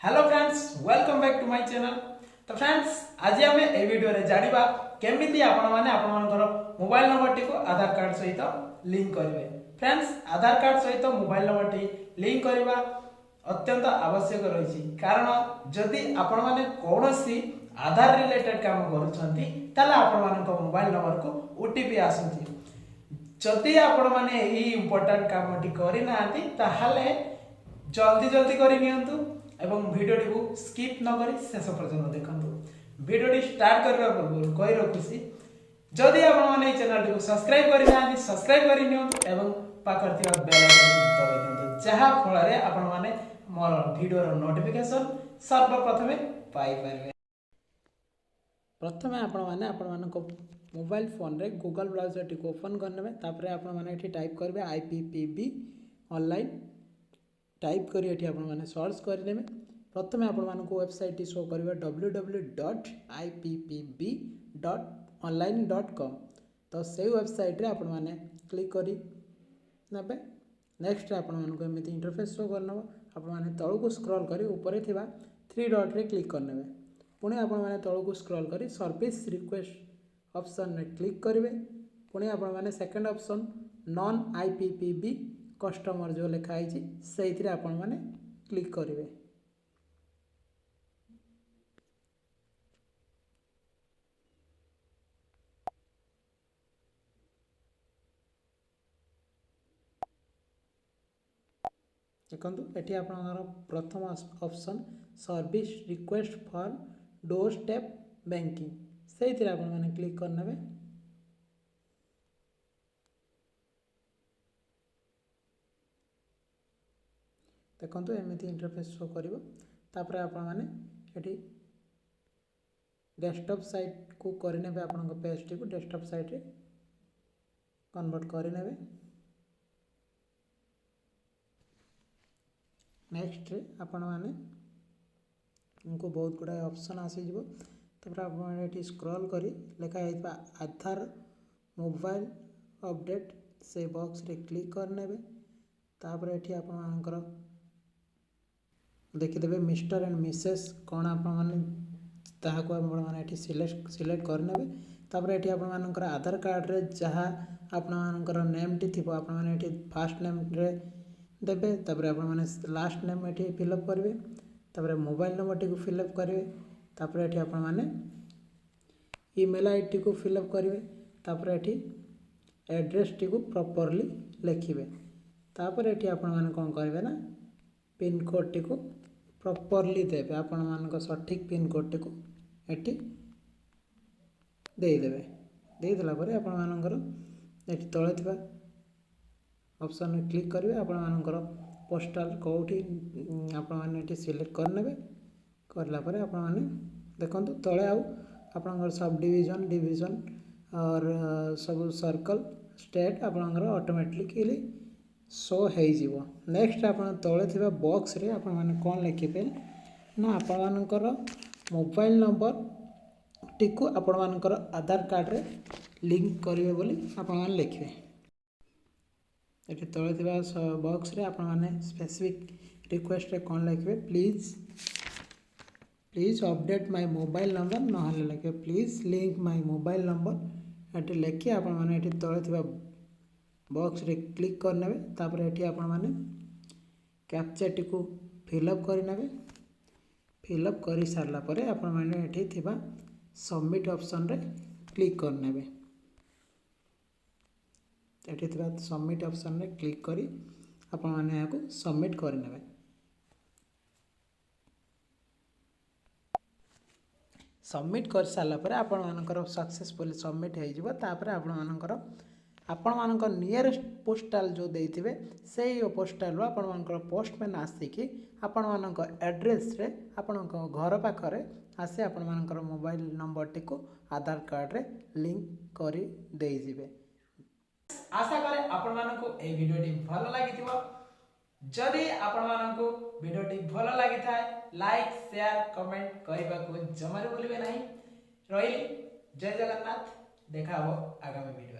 Hello friends, welcome back to my channel. तो friends, आज आम ए वीडियो रे जानिबा केमिति आपण माने आपण मानकर मोबाइल नंबर टी को आधार कार्ड सहित लिंक करिवे। फ्रेंड्स, आधार कार्ड सहित मोबाइल नंबर टी लिंक करबा अत्यंत आवश्यक रही, कारण जदि आपण माने कोनोसी आधार रिलेटेड काम करूछंती ताले आपण मानक मोबाइल नंबर को ओटीपी आसुची। जदि आपण माने ई इंपोर्टेंट काम टी करि नांती ताहाले जल्दी जल्दी करि नियंतु एवं वीडियोटी को स्किप न करी शेष पर्यंत देखंतु। वीडियोटी स्टार्ट करबा पूर्व कहि रखुसी, जदि आपण माने चैनल को सब्सक्राइब करि नांती सब्सक्राइब करि नियंतु एवं पाखर थिबा बेल आइकन दबाइ दियंतु, जहा फल रे आपण माने मोर वीडियो रो नोटिफिकेशन सर्वप्रथमे पाई परबे। प्रथमे आपण माने मोबाइल फोन रे गूगल ब्राउजर टी को ओपन करनेबे। तापरे आपण माने एठी टाइप करबे IPPB ऑनलाइन टाइप करी एठी आपण माने सर्च करनेबे। प्रथमे आपण मानको वेबसाइट टी शो करबे www.ippb.online.com। तो से वेबसाइट रे आपण माने क्लिक करी नेबे। नेक्स्ट आपण मानको एमिति इंटरफेस शो करनबो। आपण माने तळु को स्क्रॉल करी ऊपर थिबा 3 डॉट रे क्लिक करनेबे। पुणे आपण माने तळु को स्क्रॉल करी सर्विस रिक्वेस्ट ऑप्शन रे क्लिक करिवे। पुणे आपण माने second option non IPPB customer जो लिखा है से आपण माने क्लिक करेंगे। देखो ये आप प्रथम option service request for door step banking से आपण माने क्लिक करने। देखो एमती इंटरफेस शो कर आपण माने एटी डेस्कटॉप साइट को करने आपण पेज टी को डेस्कटॉप साइट रे कन्वर्ट करने। नेक्स्ट रे आपण माने उनको बहुत गुड़ा ऑप्शन आसीज। आप स्क्रॉल करी लिखा है आधार मोबाइल अपडेट से बॉक्स रे क्लिक करने। तापर एठी आपण मानकर देखिदेवे मिस्टर एंड मिसेस कौन आपने सिलेक्ट करने। तापर ये आप आधार कार्ड रे जहाँ आपणकर नेम टी थी आपने फास्ट नेम रे देवे। तापर आपने लास्ट नेम ये फिलअप करेंगे। तापर मोबाइल नंबर टी को फिलअप करेंगे। तापर ये आपने ईमेल ID को फिलअप करेंगे। तापर ये एड्रेस टी को प्रॉपर्ली लिखिए। तापर ये आपने कौन करेंगे ना पिन कोड टी को प्रॉपर्ली देवे। आपण मान सठिक पिन कोड टी को एटी देदेवे। देदेला परे आपण मानकर एटी तळे थिबा ऑप्शन रे क्लिक करिवे। आपण मानकर पोस्टल कोठी आपण माने एटी सिलेक्ट करनेबे। करला परे आपण माने देखंतु तळे आउ आपनकर सब डिवीजन डिवीजन और सब सर्कल स्टेट आपनकर ऑटोमेटिकली शो हो। नेक्स्ट आप तले थिबा बॉक्स रे आपण माने कौन लिखिबे ना आपण मानकर मोबाइल नंबर टी को आपण मानकर आधार कार्ड रे लिंक करिवे बोली आपण माने लिखिबे। एठी तले थिबा बॉक्स रे आपण माने स्पेसिफिक रिक्वेस्ट रे कौन लिखिबे please update my mobile number नहले लिखिबे please link my mobile number. एठी लिखि आपण माने एठी तले थिबा बॉक्स रे क्लिक करने। तापर ये आपण माने कैप्चा टी को फिलअप करने। फिलअप कर सारा पर आपण माने एठी थिबा सबमिट ऑप्शन रे क्लिक करने। एठी थिबा सबमिट ऑप्शन रे क्लिक करी आपण माने याको सबमिट करने। सबमिट कर सारा पर आपण मानकर सक्सेसफुली सबमिट हो जिवो। तापर आपण मानकर आपण मानक नियरेस्ट पोस्टाल जो देइथिबे सेही पोस्टाल आपण मानकर पोस्टमैन आसिकी आपण मानक एड्रेस रे आपण घर पाखरे आसे आपण मानकर मोबाइल नंबर टी को आधार कार्ड रे लिंक करी देइ जिवे। आशा करे आपण मानको ए वीडियोटी भलो लागिथिबो। जदि आपण मानको वीडियोटी भलो लागिथाय लाइक शेयर कमेंट करबा को जमारे बोलिबे नाही। रहिली जय जगन्नाथ। देखा हो आगामी वीडियो।